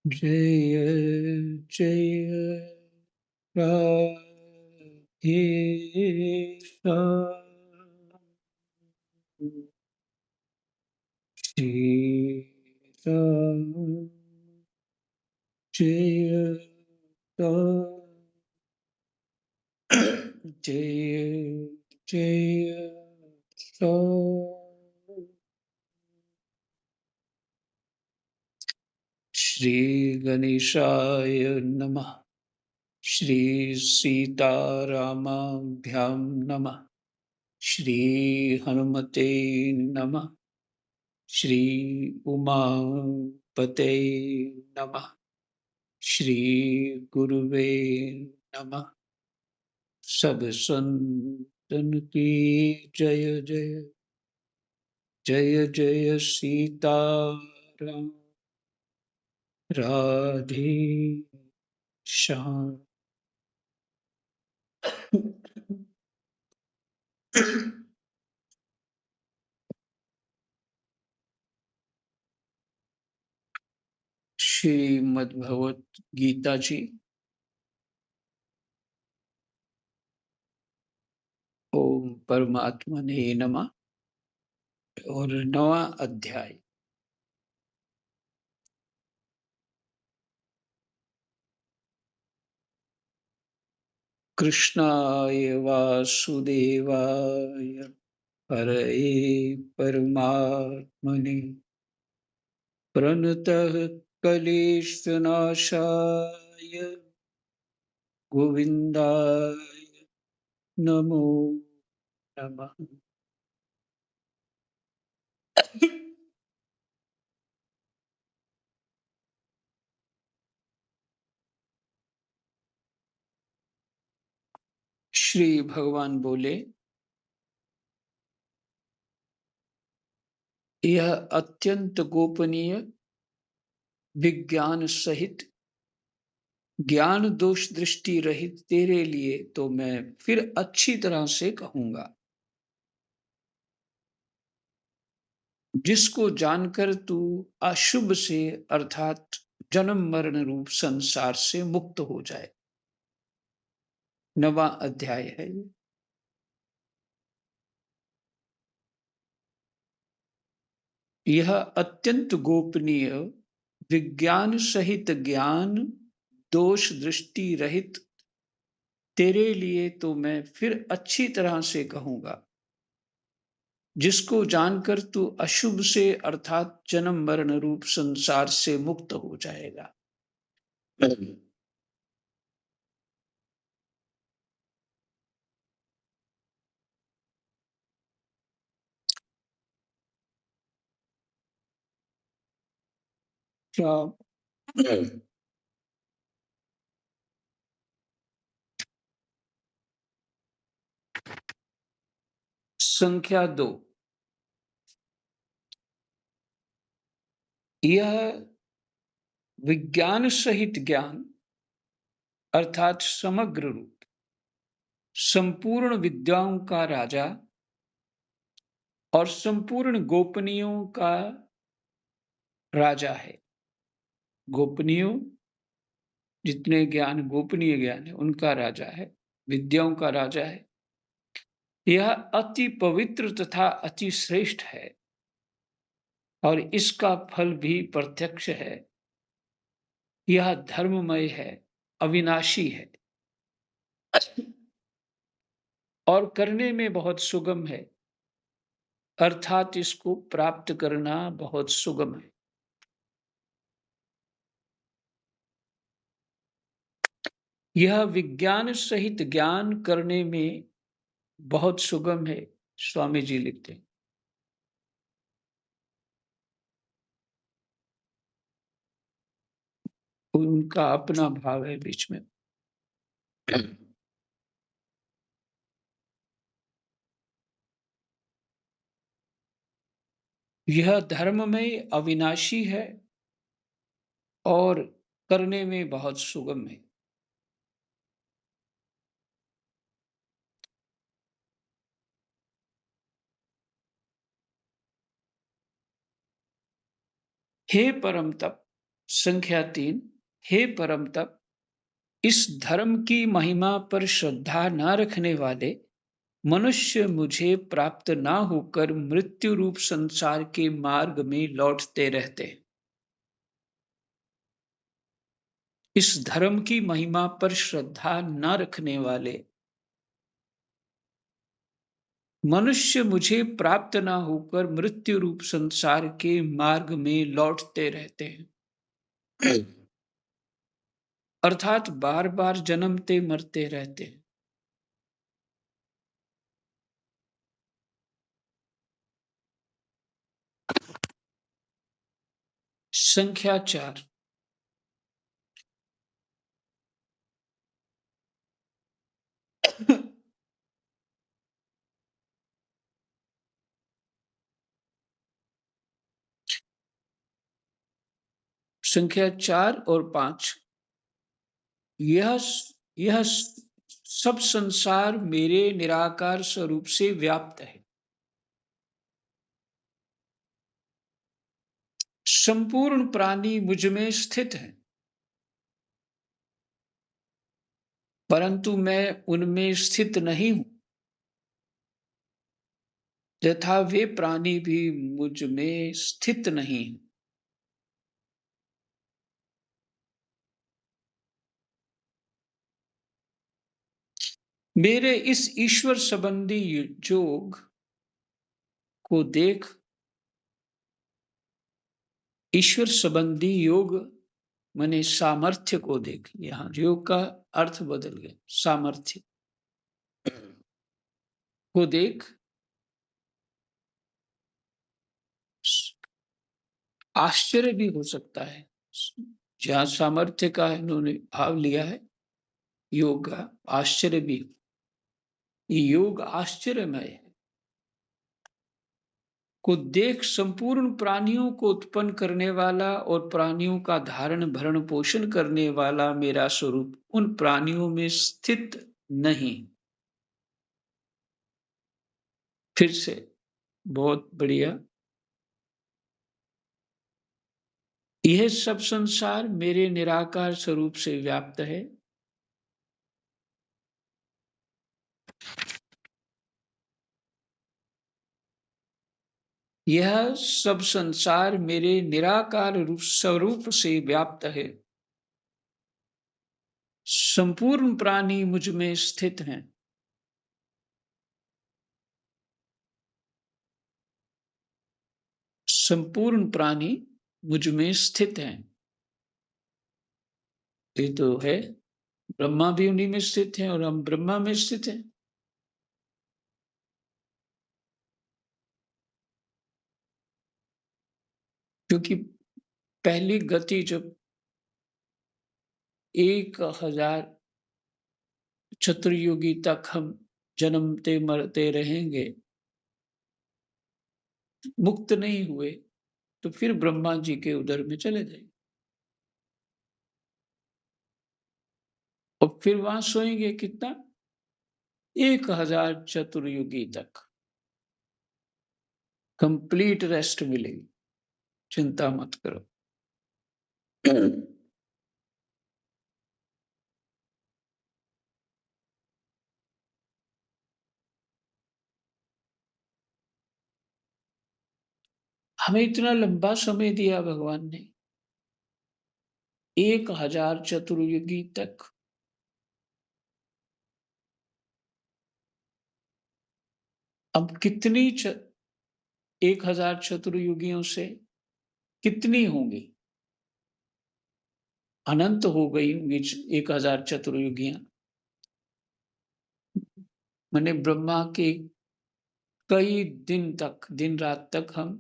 जय जय राधे श्याम। श्री राम जय राम जय जय राम। श्री गणेशाय नमः। श्री सीतारामाभ्यां नमः। श्री हनुमते नमः। श्री उमापते नमः। श्री गुरुवे नमः। सब संतन की जय जय जय जय सीताराम राधे श्याम। श्रीमद् भगवत गीता जी ओम परमात्मने नमः और 9वां अध्याय। कृष्णाय वासुदेवाय हरये परमात्मने प्रणतः क्लेशनाशाय गोविन्दाय नमो नमः। श्री भगवान बोले, यह अत्यंत गोपनीय विज्ञान सहित ज्ञान दोष दृष्टि रहित तेरे लिए तो मैं फिर अच्छी तरह से कहूंगा, जिसको जानकर तू अशुभ से अर्थात जन्म मरण रूप संसार से मुक्त हो जाए। 9वां अध्याय है ये। यह अत्यंत गोपनीय विज्ञान सहित ज्ञान दोष दृष्टि रहित तेरे लिए तो मैं फिर अच्छी तरह से कहूंगा, जिसको जानकर तू अशुभ से अर्थात जन्म मरण रूप संसार से मुक्त हो जाएगा। राम संख्या 2। यह विज्ञान सहित ज्ञान अर्थात समग्र रूप संपूर्ण विद्याओं का राजा और संपूर्ण गोपनीयों का राजा है। गोपनीयों, जितने ज्ञान गोपनीय ज्ञान है उनका राजा है, विद्याओं का राजा है। यह अति पवित्र तथा अति श्रेष्ठ है और इसका फल भी प्रत्यक्ष है। यह धर्ममय है, अविनाशी है और करने में बहुत सुगम है, अर्थात इसको प्राप्त करना बहुत सुगम है। यह विज्ञान सहित ज्ञान करने में बहुत सुगम है। स्वामी जी लिखते हैं, उनका अपना भाव है बीच में। यह धर्म में अविनाशी है और करने में बहुत सुगम है। हे परम तप, संख्या 3। हे परम तप, इस धर्म की महिमा पर श्रद्धा न रखने वाले मनुष्य मुझे प्राप्त न होकर मृत्यु रूप संसार के मार्ग में लौटते रहते हैं। इस धर्म की महिमा पर श्रद्धा न रखने वाले मनुष्य मुझे प्राप्त न होकर मृत्यु रूप संसार के मार्ग में लौटते रहते हैं। अर्थात बार बार जन्मते मरते रहते हैं। संख्या 4। संख्या 4 और 5। यह यह सब संसार मेरे निराकार स्वरूप से व्याप्त है। संपूर्ण प्राणी मुझ में स्थित है, परंतु मैं उनमें स्थित नहीं हूं, तथा वे प्राणी भी मुझ में स्थित नहीं। मेरे इस ईश्वर संबंधी योग को देख, ईश्वर संबंधी योग माने सामर्थ्य को देख। यहाँ योग का अर्थ बदल गया, सामर्थ्य को देख आश्चर्य भी हो सकता है। जहाँ सामर्थ्य का इन्होंने भाव लिया है योग का, आश्चर्य भी। ये योग आश्चर्यमय है। को देख संपूर्ण प्राणियों को उत्पन्न करने वाला और प्राणियों का धारण भरण पोषण करने वाला मेरा स्वरूप उन प्राणियों में स्थित नहीं। फिर से बहुत बढ़िया। यह सब संसार मेरे निराकार स्वरूप से व्याप्त है। यह सब संसार मेरे निराकार रूप स्वरूप से व्याप्त है। संपूर्ण प्राणी मुझ में स्थित हैं। संपूर्ण प्राणी मुझ में स्थित हैं। ये तो है, ब्रह्मा भी उन्हीं में स्थित हैं और हम ब्रह्मा में स्थित हैं। क्योंकि पहली गति जब 1000 चतुर्युगी तक हम जन्मते मरते रहेंगे, मुक्त नहीं हुए, तो फिर ब्रह्मा जी के उदर में चले जाएंगे और फिर वहां सोएंगे कितना? 1000 चतुर्युगी तक कंप्लीट रेस्ट मिलेगी। चिंता मत करो। हमें इतना लंबा समय दिया भगवान ने, 1000 चतुर्युगी तक। अब कितनी 1000 चतुर्युगियों से कितनी होंगी? अनंत हो गई होंगी 1000 चतुर्युगियां। मैंने ब्रह्मा के कई दिन तक, दिन रात तक हम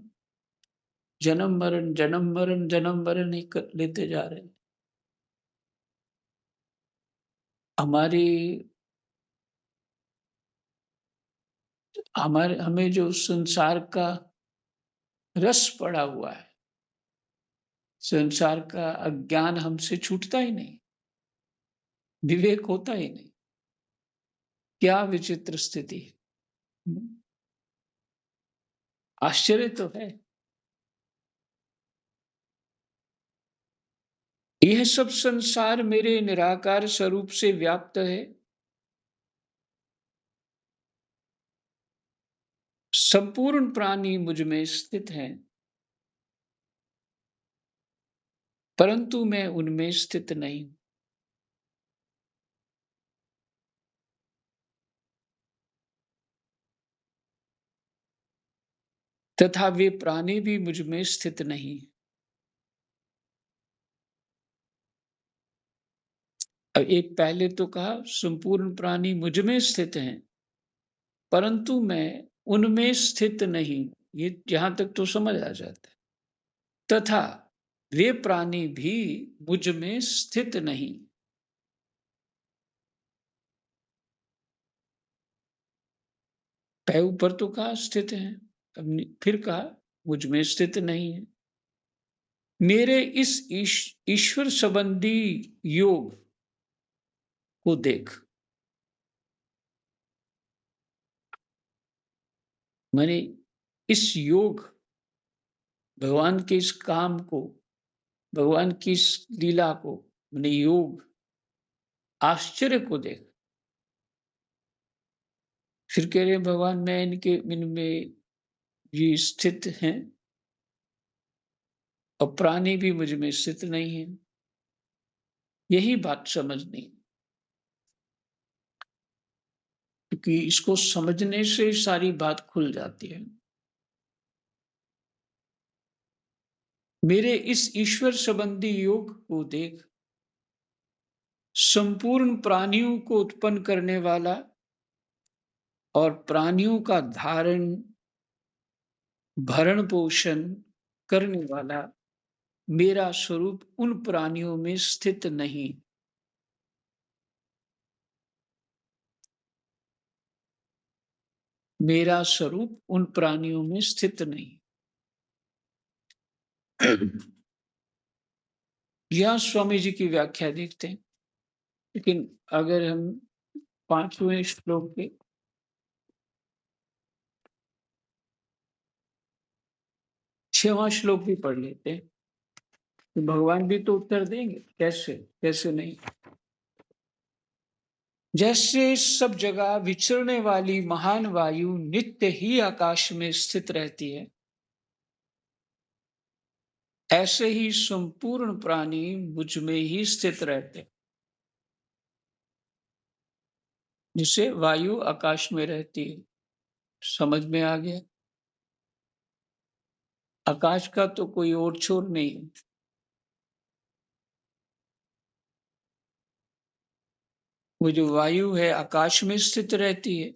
जन्म मरण जन्म मरण जन्म मरण ही लेते जा रहे हैं। हमारी हमारे हमें जो संसार का रस पड़ा हुआ है, संसार का अज्ञान हमसे छूटता ही नहीं, विवेक होता ही नहीं। क्या विचित्र स्थिति है। आश्चर्य तो है। यह सब संसार मेरे निराकार स्वरूप से व्याप्त है। संपूर्ण प्राणी मुझ में स्थित हैं, परंतु मैं उनमें स्थित नहीं। तथा वे प्राणी भी मुझ में स्थित नहीं। अब एक पहले तो कहा संपूर्ण प्राणी मुझ में स्थित हैं, परंतु मैं उनमें स्थित नहीं। ये यहां तक तो समझ आ जाता है। तथा वे प्राणी भी मुझ में स्थित नहीं। पै ऊपर तो कहा स्थित है, अब फिर कहा मुझ में स्थित नहीं है। मेरे इस ईश्वर संबंधी योग को देख। मैंने इस योग, भगवान के इस काम को, भगवान की इस लीला को, मैंने योग आश्चर्य को देख। फिर कह रहे हैं भगवान मैं इनमें ये स्थित हैं और प्राणी भी मुझ में स्थित नहीं है। यही बात समझनी, क्योंकि इसको समझने से सारी बात खुल जाती है। मेरे इस ईश्वर संबंधी योग को देख। संपूर्ण प्राणियों को उत्पन्न करने वाला और प्राणियों का धारण भरण पोषण करने वाला मेरा स्वरूप उन प्राणियों में स्थित नहीं। मेरा स्वरूप उन प्राणियों में स्थित नहीं। यह स्वामी जी की व्याख्या देखते हैं। लेकिन अगर हम 5वें श्लोक के 6वां श्लोक भी पढ़ लेते हैं, तो भगवान भी तो उत्तर देंगे। कैसे कैसे नहीं। जैसे सब जगह विचरने वाली महान वायु नित्य ही आकाश में स्थित रहती है, ऐसे ही संपूर्ण प्राणी मुझ में ही स्थित रहते हैं। जिसे वायु आकाश में रहती है, समझ में आ गया। आकाश का तो कोई और छोर नहीं है। वो जो वायु है आकाश में स्थित रहती है,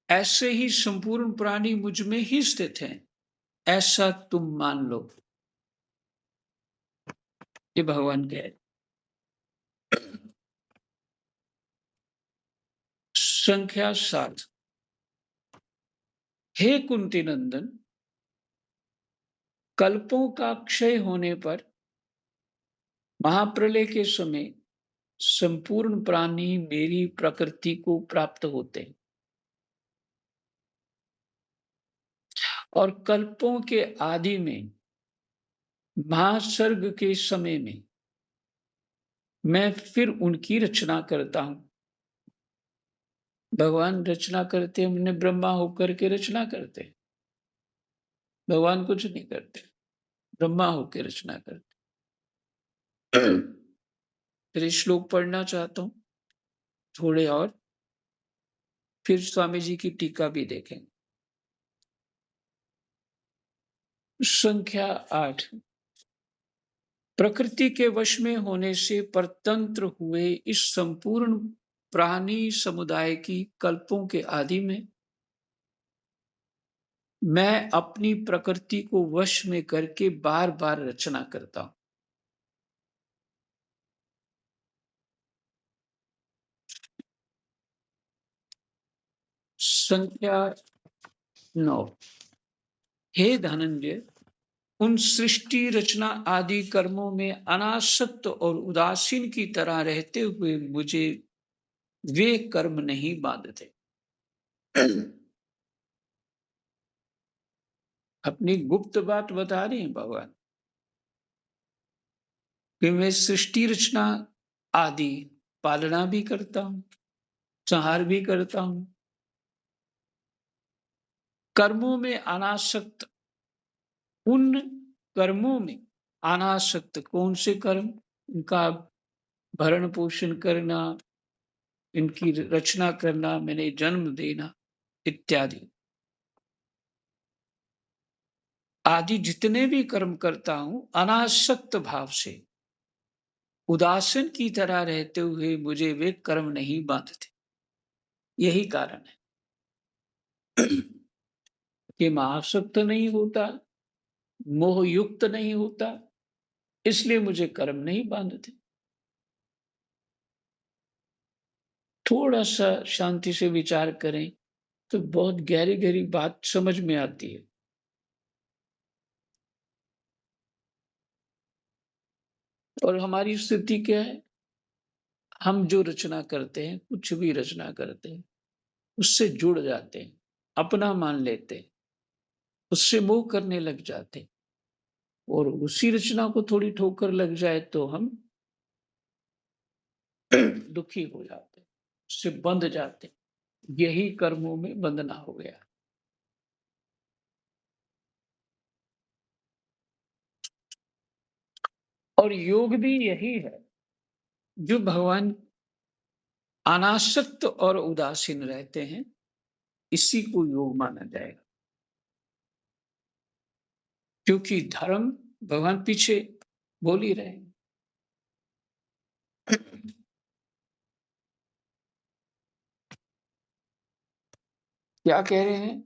ऐसे ही संपूर्ण प्राणी मुझ में ही स्थित हैं, ऐसा तुम मान लो। ये भगवान कह रहे। संख्या 7। हे कुंती नंदन, कल्पों का क्षय होने पर महाप्रलय के समय संपूर्ण प्राणी मेरी प्रकृति को प्राप्त होते हैं और कल्पों के आदि में महासर्ग के समय में मैं फिर उनकी रचना करता हूं। भगवान रचना करते हैं, हमने ब्रह्मा होकर के रचना करते हैं। भगवान कुछ नहीं करते, ब्रह्मा होकर रचना करते। फिर श्लोक पढ़ना चाहता हूं थोड़े और, फिर स्वामी जी की टीका भी देखें। संख्या 8। प्रकृति के वश में होने से परतंत्र हुए इस संपूर्ण प्राणी समुदाय की कल्पों के आदि में मैं अपनी प्रकृति को वश में करके बार बार रचना करता हूं। संख्या 9। हे धनंजय, उन सृष्टि रचना आदि कर्मों में अनासक्त और उदासीन की तरह रहते हुए मुझे वे कर्म नहीं बांधते। अपनी गुप्त बात बता रहे हैं भगवान कि मैं सृष्टि रचना आदि पालना भी करता हूँ, संहार भी करता हूँ। कर्मों में अनासक्त, उन कर्मों में अनासक्त कौन से कर्म? इनका भरण पोषण करना, इनकी रचना करना, मैंने जन्म देना इत्यादि आदि जितने भी कर्म करता हूं, अनासक्त भाव से उदासीन की तरह रहते हुए मुझे वे कर्म नहीं बांधते। यही कारण है कि मैं आसक्त नहीं होता, मोह युक्त नहीं होता, इसलिए मुझे कर्म नहीं बांधते। थोड़ा सा शांति से विचार करें तो बहुत गहरी गहरी बात समझ में आती है। और हमारी स्थिति क्या है? हम जो रचना करते हैं, कुछ भी रचना करते हैं, उससे जुड़ जाते हैं, अपना मान लेते हैं, उससे मोह करने लग जाते हैं, और उसी रचना को थोड़ी ठोकर लग जाए तो हम दुखी हो जाते हैं, उससे बंध जाते हैं। यही कर्मों में बंधना हो गया। और योग भी यही है, जो भगवान अनासक्त और उदासीन रहते हैं, इसी को योग माना जाएगा। क्योंकि धर्म भगवान पीछे बोल ही रहे हैं। क्या कह रहे हैं?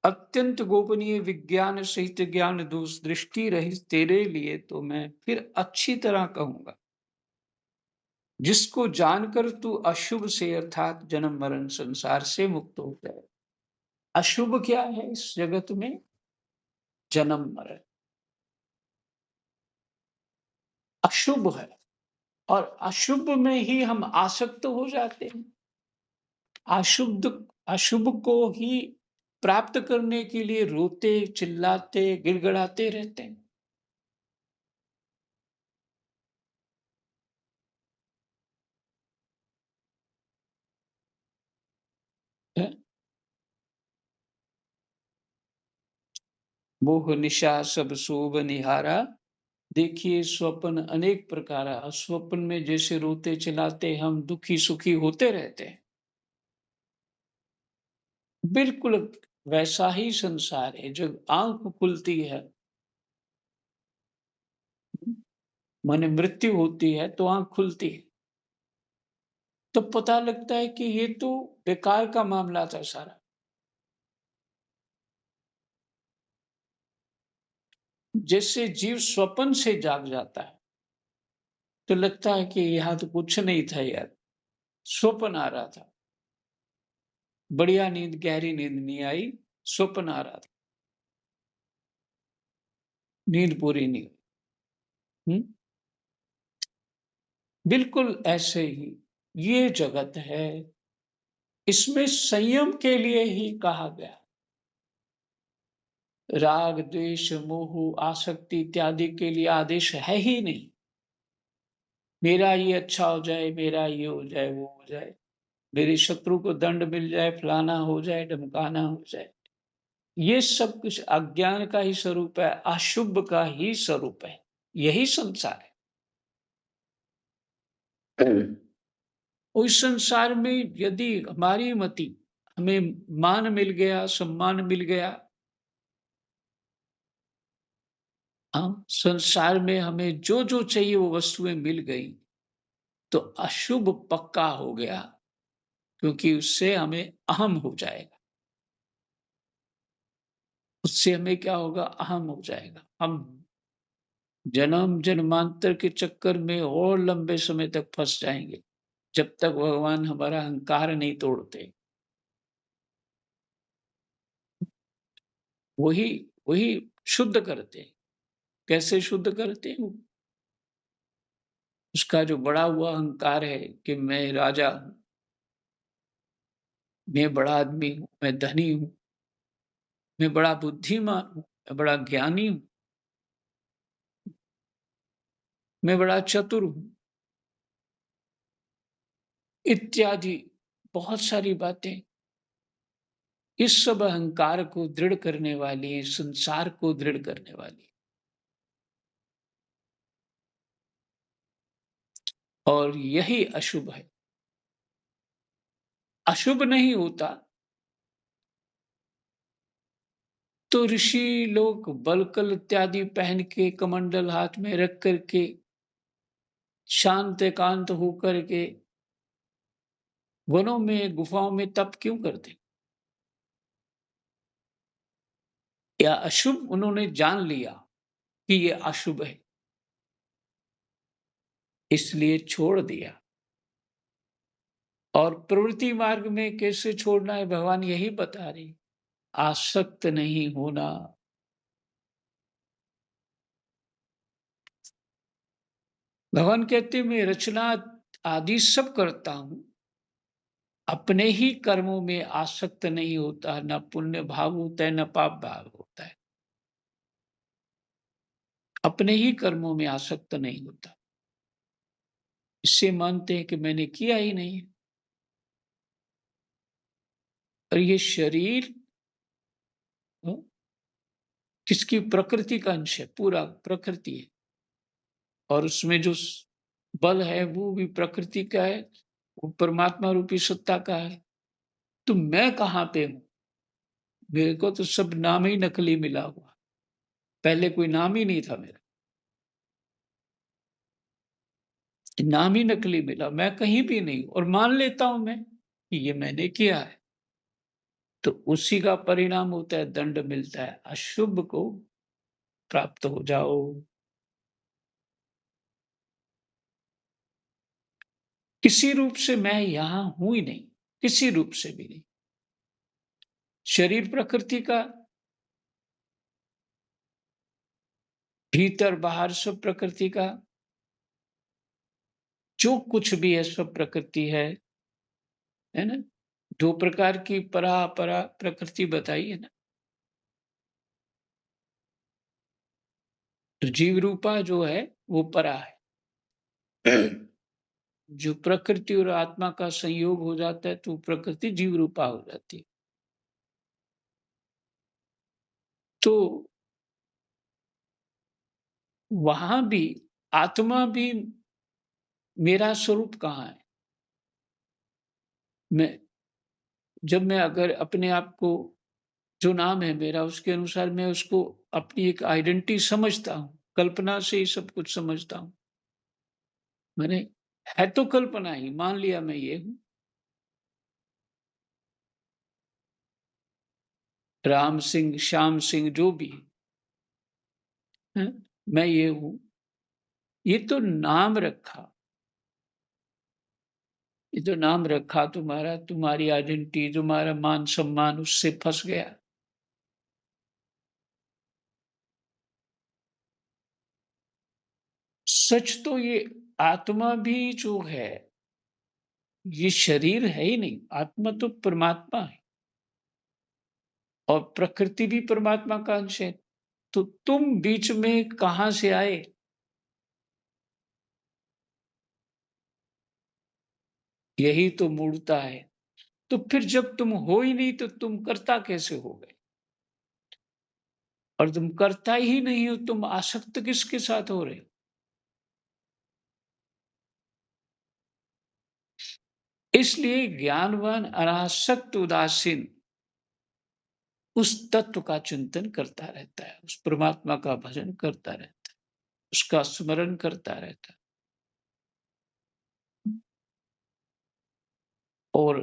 अत्यंत गोपनीय विज्ञान सहित ज्ञान दोष दृष्टि रहित तेरे लिए तो मैं फिर अच्छी तरह कहूंगा, जिसको जानकर तू अशुभ से अर्थात जन्म मरण संसार से मुक्त हो जाए। अशुभ क्या है इस जगत में? जन्म मरण अशुभ है, और अशुभ में ही हम आसक्त हो जाते हैं। अशुभ अशुभ को ही प्राप्त करने के लिए रोते चिल्लाते गिड़गिड़ाते रहते हैं। हैं? मोह निशा सब शोभ निहारा, देखिए स्वप्न अनेक प्रकार। स्वप्न में जैसे रोते चिल्लाते हम दुखी सुखी होते रहते हैं, बिल्कुल वैसा ही संसार है। जब आंख खुलती है, माने मृत्यु होती है तो आंख खुलती है, तो पता लगता है कि ये तो बेकार का मामला था सारा। जैसे जीव स्वप्न से जाग जाता है तो लगता है कि यहाँ तो कुछ नहीं था यार, स्वप्न आ रहा था, बढ़िया नींद गहरी नींद नहीं आई, स्वप्न आ रहा था, नींद पूरी नहीं हुई। बिल्कुल ऐसे ही ये जगत है, इसमें संयम के लिए ही कहा गया। राग द्वेष मोह आसक्ति इत्यादि के लिए आदेश है ही नहीं। मेरा ये अच्छा हो जाए, मेरा ये हो जाए, वो हो जाए, मेरे शत्रु को दंड मिल जाए, फलाना हो जाए, ढमकाना हो जाए, ये सब कुछ अज्ञान का ही स्वरूप है, अशुभ का ही स्वरूप है। यही संसार है। उस संसार में यदि हमारी मति, हमें मान मिल गया, सम्मान मिल गया, हम संसार में हमें जो जो चाहिए वो वस्तुएं मिल गई, तो अशुभ पक्का हो गया, क्योंकि उससे हमें अहम हो जाएगा। उससे हमें क्या होगा? अहम हो जाएगा। हम जन्म जन्मांतर के चक्कर में और लंबे समय तक फंस जाएंगे, जब तक भगवान हमारा अहंकार नहीं तोड़ते। वही वही शुद्ध करते हैं। कैसे शुद्ध करते हैं? उसका जो बड़ा हुआ अहंकार है कि मैं राजा हूं, मैं बड़ा आदमी हूं, मैं धनी हूं, मैं बड़ा बुद्धिमान हूं, मैं बड़ा ज्ञानी हूं, मैं बड़ा चतुर हूँ, इत्यादि बहुत सारी बातें इस सब अहंकार को दृढ़ करने वाली है, संसार को दृढ़ करने वाली है। और यही अशुभ है। अशुभ नहीं होता तो ऋषि लोग बलकल इत्यादि पहन के कमंडल हाथ में रख करके शांत एकांत होकर के वनों में गुफाओं में तप क्यों करते? या अशुभ उन्होंने जान लिया कि ये अशुभ है, इसलिए छोड़ दिया। और प्रवृत्ति मार्ग में कैसे छोड़ना है भगवान यही बता रही, आसक्त नहीं होना। भगवान कहते मैं रचना आदि सब करता हूं, अपने ही कर्मों में आसक्त नहीं होता, न पुण्य भाव होता है न पाप भाव होता है। अपने ही कर्मों में आसक्त नहीं होता, इससे मानते हैं कि मैंने किया ही नहीं। और ये शरीर अ, किसकी प्रकृति का अंश है, पूरा प्रकृति है। और उसमें जो बल है वो भी प्रकृति का है, वो परमात्मा रूपी सत्ता का है। तो मैं कहाँ पे हूँ? मेरे को तो सब नाम ही नकली मिला हुआ, पहले कोई नाम ही नहीं था मेरा, नाम ही नकली मिला, मैं कहीं भी नहीं और मान लेता हूं मैं कि ये मैंने किया है। तो उसी का परिणाम होता है, दंड मिलता है, अशुभ को प्राप्त हो जाओ। किसी रूप से मैं यहां हूं ही नहीं, किसी रूप से भी नहीं। शरीर प्रकृति का, भीतर बाहर सब प्रकृति का, जो कुछ भी है सब प्रकृति है ना? दो प्रकार की परा अपरा प्रकृति बताई है ना। तो जीव रूपा जो है वो परा है। जो प्रकृति और आत्मा का संयोग हो जाता है तो प्रकृति जीव रूपा हो जाती है। तो वहां भी आत्मा भी मेरा स्वरूप कहाँ है? मैं जब मैं अगर अपने आप को, जो नाम है मेरा उसके अनुसार मैं उसको अपनी एक आइडेंटिटी समझता हूँ, कल्पना से ही सब कुछ समझता हूँ। मैंने है तो कल्पना ही, मान लिया मैं ये हूँ। राम सिंह, श्याम सिंह जो भी है, मैं ये हूँ। ये तो नाम रखा, ये जो नाम रखा तुम्हारा, तुम्हारी आइडेंटिटी, तुम्हारा मान सम्मान उससे फंस गया। सच तो ये आत्मा भी जो है, ये शरीर है ही नहीं, आत्मा तो परमात्मा है और प्रकृति भी परमात्मा का अंश है। तो तुम बीच में कहां से आए? यही तो मूढ़ता है। तो फिर जब तुम हो ही नहीं तो तुम करता कैसे हो गए? और तुम करता ही नहीं हो, तुम आसक्त किसके साथ हो रहे हो? इसलिए ज्ञानवान अनासक्त उदासीन उस तत्व का चिंतन करता रहता है, उस परमात्मा का भजन करता रहता है, उसका स्मरण करता रहता है। और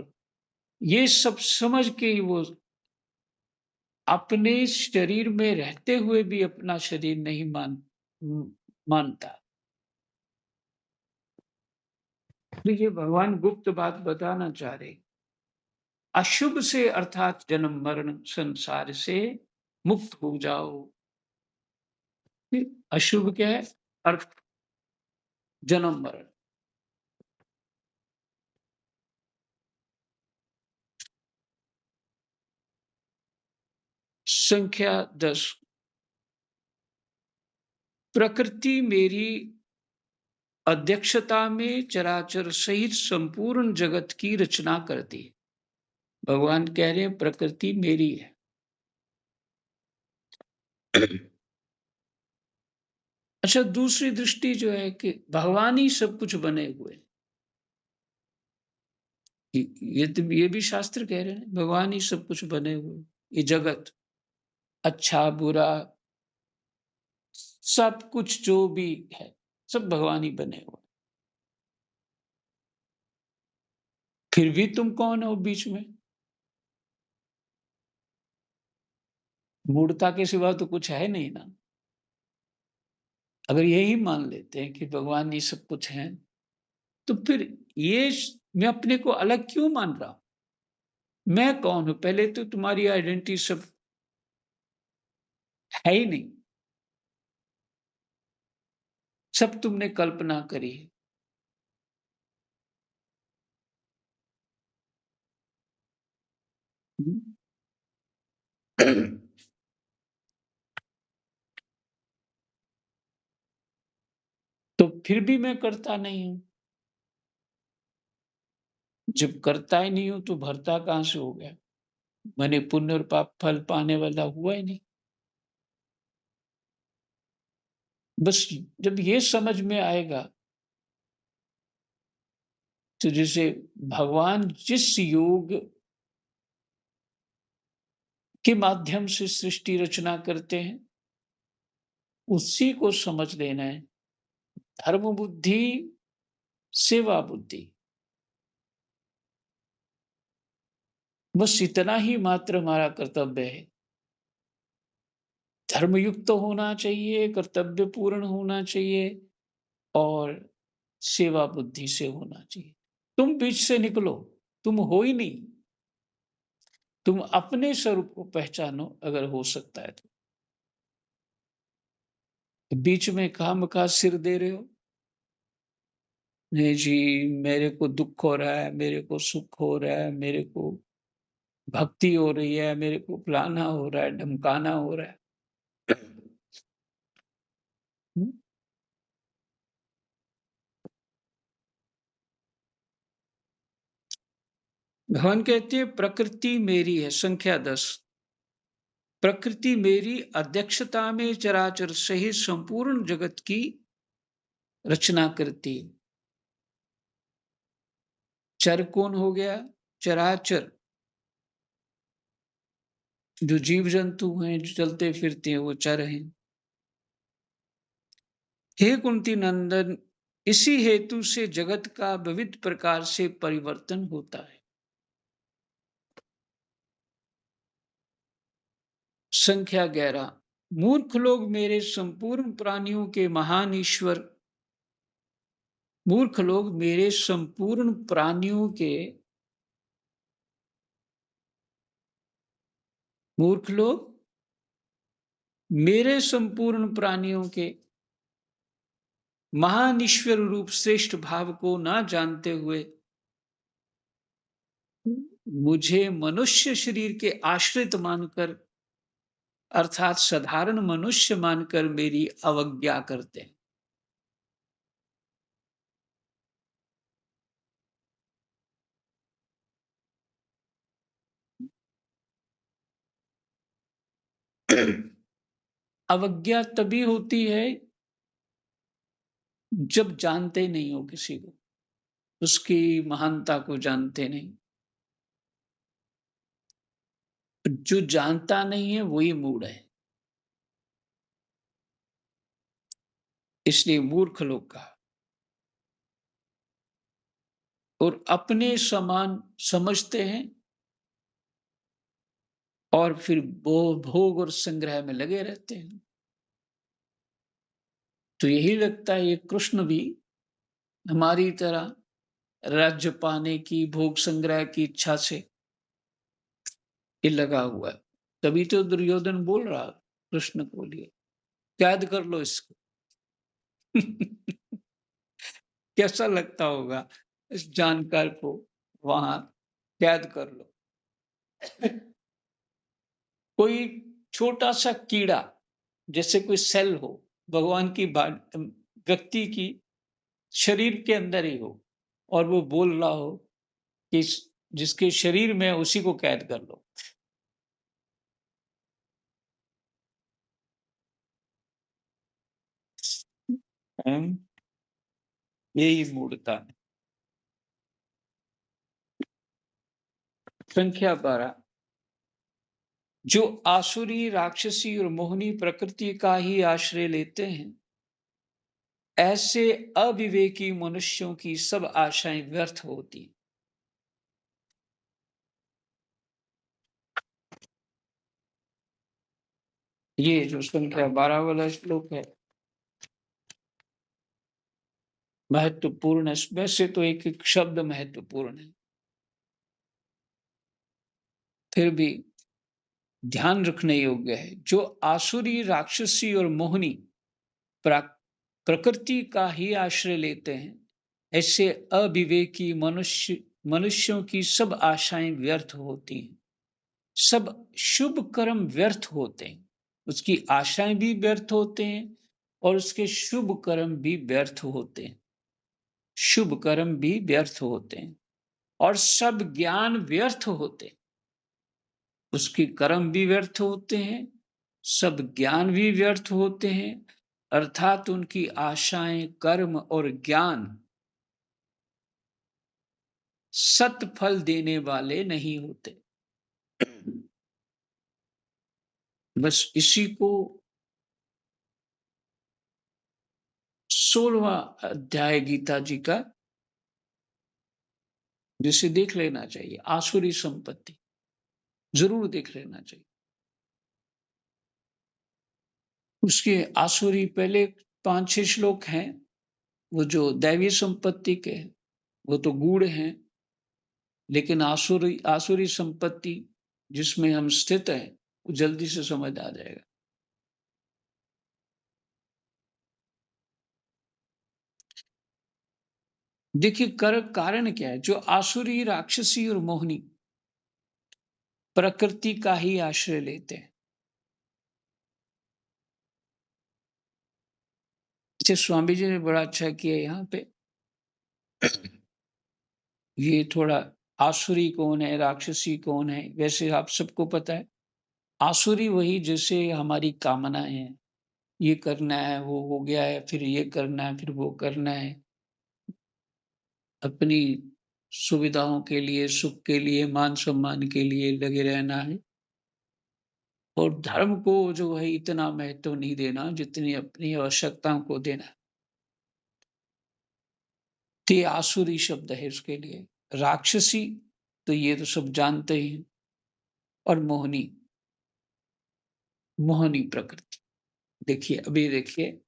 ये सब समझ के ही वो अपने शरीर में रहते हुए भी अपना शरीर नहीं मानता। तो ये भगवान गुप्त बात बताना चाह रहे, अशुभ से अर्थात जन्म मरण संसार से मुक्त हो जाओ। अशुभ क्या है? अर्थ, जन्म मरण। संख्या 10, प्रकृति मेरी अध्यक्षता में चराचर सहित संपूर्ण जगत की रचना करती है। भगवान कह रहे हैं प्रकृति मेरी है। अच्छा, दूसरी दृष्टि जो है कि भगवान ही सब कुछ बने हुए। ये भी शास्त्र कह रहे हैं भगवान ही सब कुछ बने हुए। ये जगत अच्छा बुरा सब कुछ जो भी है सब भगवान ही बने हुए। फिर भी तुम कौन हो बीच में? मूढ़ता के सिवा तो कुछ है नहीं ना। अगर यही मान लेते हैं कि भगवान ही सब कुछ है, तो फिर ये मैं अपने को अलग क्यों मान रहा हूं? मैं कौन हूं? पहले तो तुम्हारी आइडेंटिटी सब है ही नहीं, सब तुमने कल्पना करी है। तो फिर भी मैं करता नहीं हूं। जब करता ही नहीं हूं तो भरता कहां से हो गया? मैंने पुण्य और पाप फल पाने वाला हुआ ही नहीं। बस जब ये समझ में आएगा, तो जैसे भगवान जिस योग के माध्यम से सृष्टि रचना करते हैं, उसी को समझ लेना है। धर्म बुद्धि, सेवा बुद्धि, बस इतना ही मात्र हमारा कर्तव्य है। धर्मयुक्त होना चाहिए, कर्तव्य पूर्ण होना चाहिए और सेवा बुद्धि से होना चाहिए। तुम बीच से निकलो, तुम हो ही नहीं। तुम अपने स्वरूप को पहचानो अगर हो सकता है तो। बीच में खामखा सिर दे रहे हो, नहीं जी मेरे को दुख हो रहा है, मेरे को सुख हो रहा है, मेरे को भक्ति हो रही है, मेरे को फलाना हो रहा है, ढमकाना हो रहा है। हुँ? भगवान कहते हैं प्रकृति मेरी है, संख्या 10। प्रकृति मेरी अध्यक्षता में चराचर सहित संपूर्ण जगत की रचना करती है। चर कौन हो गया? चराचर, जो जीव जंतु हैं, जो चलते फिरते हैं, वो चर हैं। हे कुंती नंदन, इसी हेतु से जगत का विविध प्रकार से परिवर्तन होता है। संख्या 11। मूर्ख लोग मेरे संपूर्ण प्राणियों के महान ईश्वर, मूर्ख लोग मेरे संपूर्ण प्राणियों के, मूर्ख लोग मेरे संपूर्ण प्राणियों के महान ईश्वर रूप श्रेष्ठ भाव को ना जानते हुए मुझे मनुष्य शरीर के आश्रित मानकर, अर्थात साधारण मनुष्य मानकर मेरी अवज्ञा करते हैं। अवज्ञा तभी होती है जब जानते नहीं हो किसी को, उसकी महानता को जानते नहीं। जो जानता नहीं है वही मूढ़ है। इसलिए मूर्ख लोग कहा। और अपने समान समझते हैं और फिर भोग और संग्रह में लगे रहते हैं। तो यही लगता है ये कृष्ण भी हमारी तरह राज्य पाने की, भोग संग्रह की इच्छा से ये लगा हुआ है। तभी तो दुर्योधन बोल रहा कृष्ण को लिए कैद कर लो इसको। कैसा लगता होगा इस जानकार को वहां कैद कर लो। कोई छोटा सा कीड़ा, जैसे कोई सेल हो भगवान की व्यक्ति की शरीर के अंदर ही हो और वो बोल रहा हो कि जिसके शरीर में है उसी को कैद कर लो। हैं? यही मूढ़ता है। संख्या 12, जो आसुरी, राक्षसी और मोहिनी प्रकृति का ही आश्रय लेते हैं, ऐसे अविवेकी मनुष्यों की सब आशाएं व्यर्थ होती। ये जो संख्या 12 वाला श्लोक है, महत्वपूर्ण है। वैसे तो एक एक शब्द महत्वपूर्ण है, फिर भी ध्यान रखने योग्य है। जो आसुरी, राक्षसी और मोहिनी प्रकृति का ही आश्रय लेते हैं, ऐसे अविवेकी मनुष्यों की सब आशाएं व्यर्थ होती हैं। सब शुभ कर्म व्यर्थ होते हैं। उसकी आशाएं भी व्यर्थ होते हैं और उसके शुभ कर्म भी व्यर्थ होते हैं। शुभ कर्म भी व्यर्थ होते हैं और सब ज्ञान व्यर्थ होते हैं। उसके कर्म भी व्यर्थ होते हैं, सब ज्ञान भी व्यर्थ होते हैं, अर्थात उनकी आशाएं, कर्म और ज्ञान सत फल देने वाले नहीं होते। बस इसी को 16वां अध्याय गीता जी का, जिसे देख लेना चाहिए, आसुरी संपत्ति जरूर देख लेना चाहिए। उसके आसुरी पहले 5-6 श्लोक हैं, वो जो दैवी संपत्ति के हैं, वो तो गूढ़ हैं, लेकिन आसुरी आसुरी संपत्ति जिसमें हम स्थित हैं, वो जल्दी से समझ आ जाएगा। देखिए, कर कारण क्या है? जो आसुरी, राक्षसी और मोहिनी प्रकृति का ही आश्रय लेते हैं। अच्छा, स्वामी जी ने बड़ा अच्छा किया यहाँ पे। ये थोड़ा, आसुरी कौन है, राक्षसी कौन है, वैसे आप सबको पता है। आसुरी वही जैसे हमारी कामनाएं हैं, ये करना है, वो हो गया है, फिर ये करना है, फिर वो करना है, अपनी सुविधाओं के लिए, सुख के लिए, मान सम्मान के लिए लगे रहना है और धर्म को जो है इतना महत्व नहीं देना जितनी अपनी आवश्यकताओं को देना। ते आसुरी शब्द है उसके लिए। राक्षसी तो ये तो सब जानते ही हैं, और मोहनी, मोहनी प्रकृति। देखिए, अभी देखिए,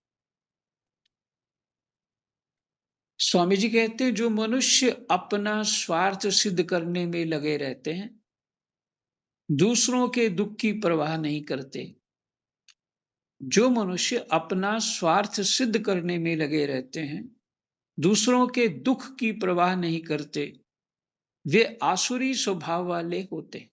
स्वामी जी कहते हैं जो मनुष्य अपना स्वार्थ सिद्ध करने में लगे रहते हैं, दूसरों के दुख की परवाह नहीं करते, जो मनुष्य अपना स्वार्थ सिद्ध करने में लगे रहते हैं, दूसरों के दुख की परवाह नहीं करते, वे आसुरी स्वभाव वाले होते।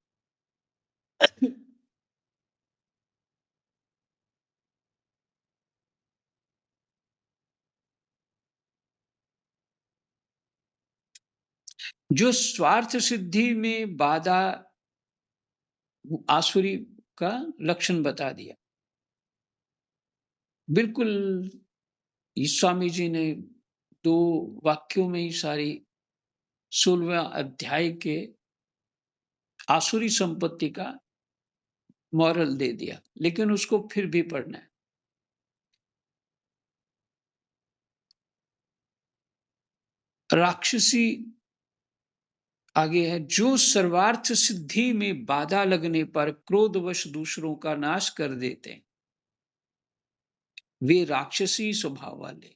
जो स्वार्थ सिद्धि में बाधा, आसुरी का लक्षण बता दिया। बिल्कुल, स्वामी जी ने 2 वाक्यों में ही सारी 16वें अध्याय के आसुरी संपत्ति का मॉरल दे दिया, लेकिन उसको फिर भी पढ़ना है। राक्षसी आगे है, जो सर्वार्थ सिद्धि में बाधा लगने पर क्रोधवश दूसरों का नाश कर देते हैं, वे राक्षसी स्वभाव वाले।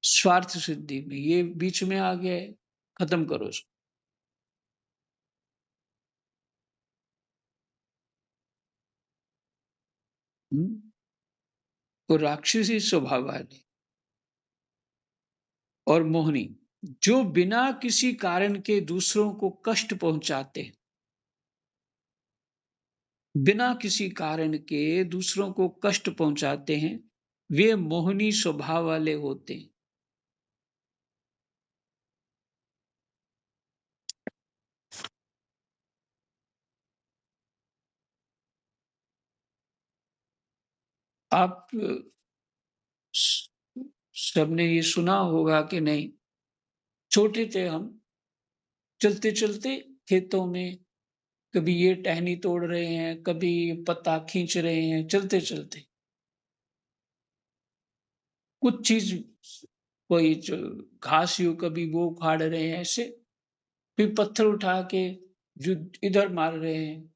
स्वार्थ सिद्धि में ये बीच में आ गया है, खत्म करो इसको। तो राक्षसी स्वभाव वाले और मोहनी, जो बिना किसी कारण के दूसरों को कष्ट पहुंचाते हैं, बिना किसी कारण के दूसरों को कष्ट पहुंचाते हैं, वे मोहनी स्वभाव वाले होते हैं। आप सबने ये सुना होगा कि नहीं, छोटे थे हम, चलते चलते खेतों में कभी ये टहनी तोड़ रहे हैं, कभी पत्ता खींच रहे हैं, चलते चलते कुछ चीज, कोई जो घास यूं कभी वो उखाड़ रहे हैं ऐसे, फिर पत्थर उठा के जो इधर मार रहे हैं,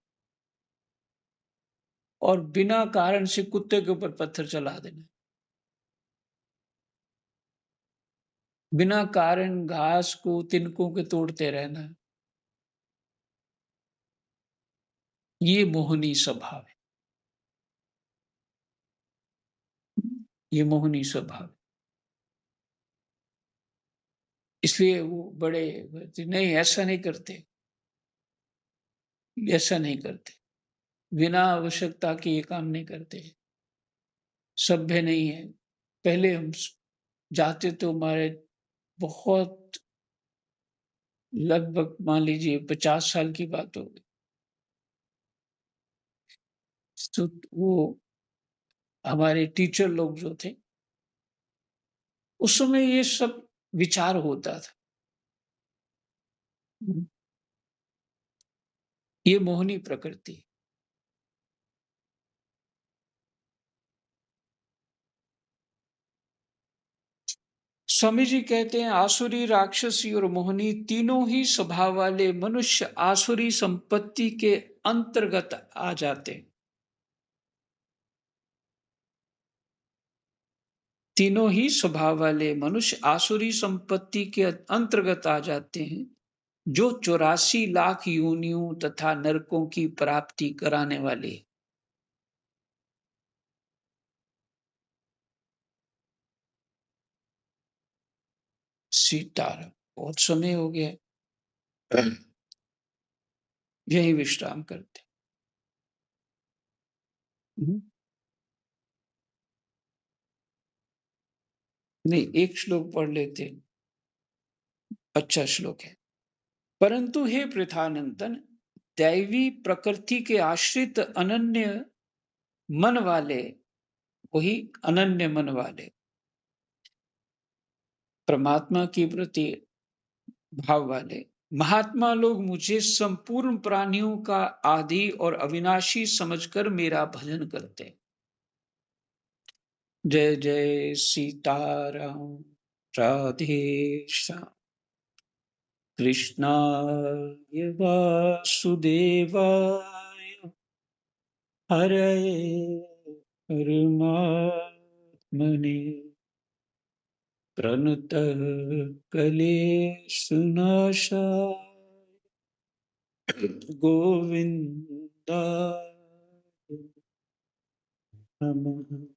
और बिना कारण से कुत्ते के ऊपर पत्थर चला देना, बिना कारण घास को तिनकों के तोड़ते रहना, ये मोहनी स्वभाव है। ये मोहनी स्वभाव है। इसलिए वो बड़े नहीं, ऐसा नहीं करते, ऐसा नहीं करते, बिना आवश्यकता के ये काम नहीं करते, सभ्य नहीं है। पहले हम जाते तो हमारे बहुत, लगभग मान लीजिए 50 साल की बात होगी, तो वो हमारे टीचर लोग जो थे, उस समय ये सब विचार होता था। ये मोहनी प्रकृति। स्वामी जी कहते हैं, आसुरी, राक्षसी और मोहनी तीनों ही स्वभाव वाले मनुष्य आसुरी संपत्ति के अंतर्गत आ जाते हैं। तीनों ही स्वभाव वाले मनुष्य आसुरी संपत्ति के अंतर्गत आ जाते हैं, जो 84 लाख योनियों तथा नरकों की प्राप्ति कराने वाले। सीताराम, बहुत समय हो गया, यही विश्राम करते। हम्म, नहीं, एक श्लोक पढ़ लेते, अच्छा श्लोक है। परंतु हे पृथानंदन, दैवी प्रकृति के आश्रित अनन्य मन वाले, वही अनन्य मन वाले, परमात्मा के प्रति भाव वाले महात्मा लोग मुझे संपूर्ण प्राणियों का आदि और अविनाशी समझकर मेरा भजन करते हैं। जय जय सीताराम। राधे श्याम। कृष्णाय वासुदेवाय, हरे परमात्मने, प्रणतः क्लेशनाशाय गोविन्दाय नमः।